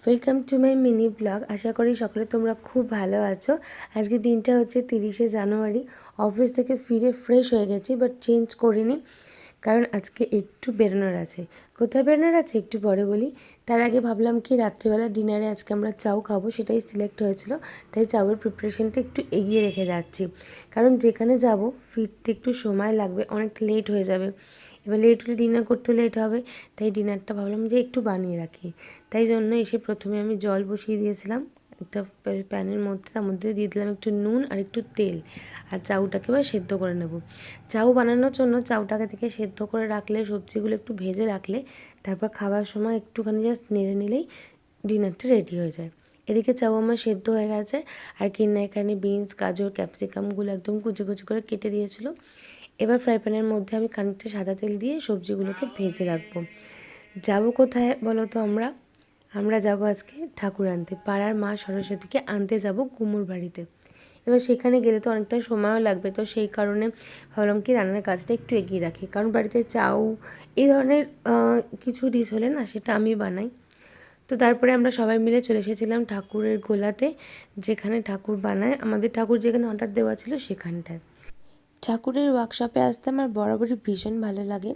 Welcome to my mini blog. আশা করি সকলে তোমরা খুব ভালো আছো। আজকে দিনটা হচ্ছে 30শে জানুয়ারি। অফিস থেকে ফিরে ফ্রেশ হয়ে গেছি, বাট চেঞ্জ করিনি, কারণ আজকে একটু বেরোনোর আছে। কোথায় বেরোনোর আছে একটু পরে বলি। তার আগে ভাবলাম কি রাত্রিবেলা ডিনারে আজকে আমরা চাউ খাবো, সেটাই সিলেক্ট হয়েছিল। তাই চাউয়ের প্রিপারেশনটা একটু এগিয়ে রেখে যাচ্ছি, কারণ যেখানে যাব ফিরতে একটু সময় লাগবে, অনেকটা লেট হয়ে যাবে। এবার লেট হলে ডিনার করতে লেট হবে, তাই ডিনারটা ভাবলাম যে একটু বানিয়ে রাখি। তাই জন্য এসে প্রথমে আমি জল বসিয়ে দিয়েছিলাম একটা প্যানের মধ্যে, তার মধ্যে দিয়ে দিলাম একটু নুন আর একটু তেল, আর চাউটাকে এবার সেদ্ধ করে নেব। চাউ বানানোর জন্য চাউটাকে থেকে সেদ্ধ করে রাখলে, সবজিগুলো একটু ভেজে রাখলে, তারপর খাবার সময় একটুখানি জাস্ট নেড়ে নিলেই ডিনারটা রেডি হয়ে যায়। এদিকে চাউ আমার সেদ্ধ হয়ে গেছে, আর কিনা এখানে বিনস, গাজর, ক্যাপসিকামগুলো একদম কুচি কুচি করে কেটে দিয়েছিল। এবার ফ্রাই প্যানের মধ্যে আমি খানিকটা সাদা তেল দিয়ে সবজিগুলোকে ভেজে রাখবো। যাব কোথায় বলো তো? আমরা যাব আজকে ঠাকুর আনতে, পাড়ার মা সরস্বতীকে আনতে যাব কুমোর বাড়িতে। এবার সেখানে গেলে তো অনেকটা সময়ও লাগবে, তো সেই কারণে ভাবলাম কি রান্নার কাজটা একটু এগিয়ে রাখি, কারণ বাড়িতে চাউ এই ধরনের কিছু ডিশ হলে না সেটা আমি বানাই। তো তারপরে আমরা সবাই মিলে চলে এসেছিলাম ঠাকুরের গোলাতে, যেখানে ঠাকুর বানায়। আমাদের ঠাকুর যেখানে অর্ডার দেওয়া ছিল সেখানটায়। ঠাকুরের ওয়ার্কশপে আসতে আমার বরাবরই ভীষণ ভালো লাগে।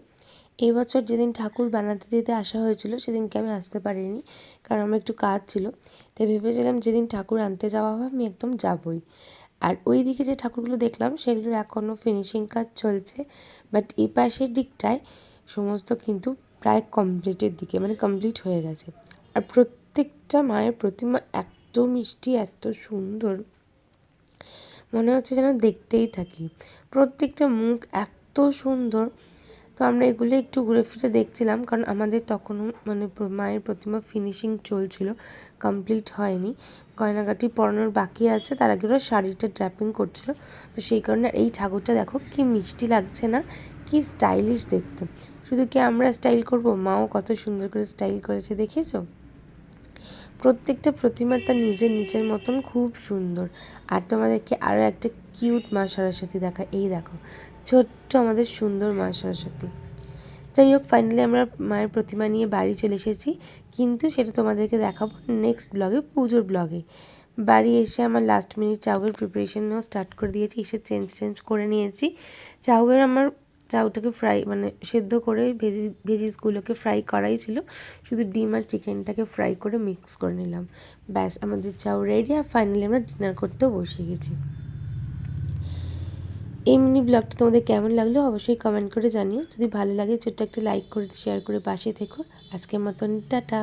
এই বছর যেদিন ঠাকুর বানাতে দিতে আসা হয়েছিল সেদিনকে আমি আসতে পারিনি, কারণ আমার একটু কাজ ছিল। তাই ভেবেছিলাম যেদিন ঠাকুর আনতে যাওয়া হয় আমি একদম যাবই। আর ওই দিকে যে ঠাকুরগুলো দেখলাম সেগুলোর এখনও ফিনিশিং কাজ চলছে, বাট এই পাশের দিকটায় সমস্ত কিন্তু প্রায় কমপ্লিটের দিকে, মানে কমপ্লিট হয়ে গেছে। আর প্রত্যেকটা মায়ের প্রতিমা এত মিষ্টি, এত সুন্দর, মনে হচ্ছে যেন দেখতেই থাকি। প্রত্যেকটা মুখ এত সুন্দর। তো আমরা এগুলো একটু ঘুরে ফিরে দেখছিলাম, কারণ আমাদের তখনও মানে মায়ের প্রতিমা ফিনিশিং চলছিল, কমপ্লিট হয়নি, গয়নাগাটি পরানোর বাকি আছে। তার আগে ওরা শাড়িটা ড্র্যাপিং করছিল। তো সেই কারণে এই ঠাকুরটা দেখো কি মিষ্টি লাগছে না, কি স্টাইলিশ দেখতে। শুধু কি আমরা স্টাইল করব, মাও কত সুন্দর করে স্টাইল করেছে, দেখেছো? প্রত্যেকটা প্রতিমা তার নিজের মতন খুব সুন্দর। আর তোমাদেরকে আরও একটা কিউট মা সরস্বতী দেখা, এই দেখো ছোট্ট আমাদের সুন্দর মা সরস্বতী। যাই হোক, ফাইনালি আমরা মায়ের প্রতিমা নিয়ে বাড়ি চলে এসেছি, কিন্তু সেটা তোমাদেরকে দেখাবো নেক্সট ব্লগে, পুজোর ব্লগে। বাড়ি এসে আমার লাস্ট মিনিট চাউয়ের প্রিপারেশনও স্টার্ট করে দিয়েছি, এসে চেঞ্জ করে নিয়েছি। আমার চাউটাকে ফ্রাই মানে সেদ্ধ করে ভেজিসগুলোকে ফ্রাই করাই ছিল, শুধু ডিম আর চিকেনটাকে ফ্রাই করে মিক্স করে নিলাম। ব্যাস, আমাদের চাউ রেডি। আর ফাইনালি আমরা ডিনার করতেও বসে গেছি। এই মিনি ব্লগটা তোমাদের কেমন লাগলো অবশ্যই কমেন্ট করে জানিও। যদি ভালো লাগে ছোট্ট একটা লাইক করে শেয়ার করে পাশে থেকো। আজকের মতন টাটা।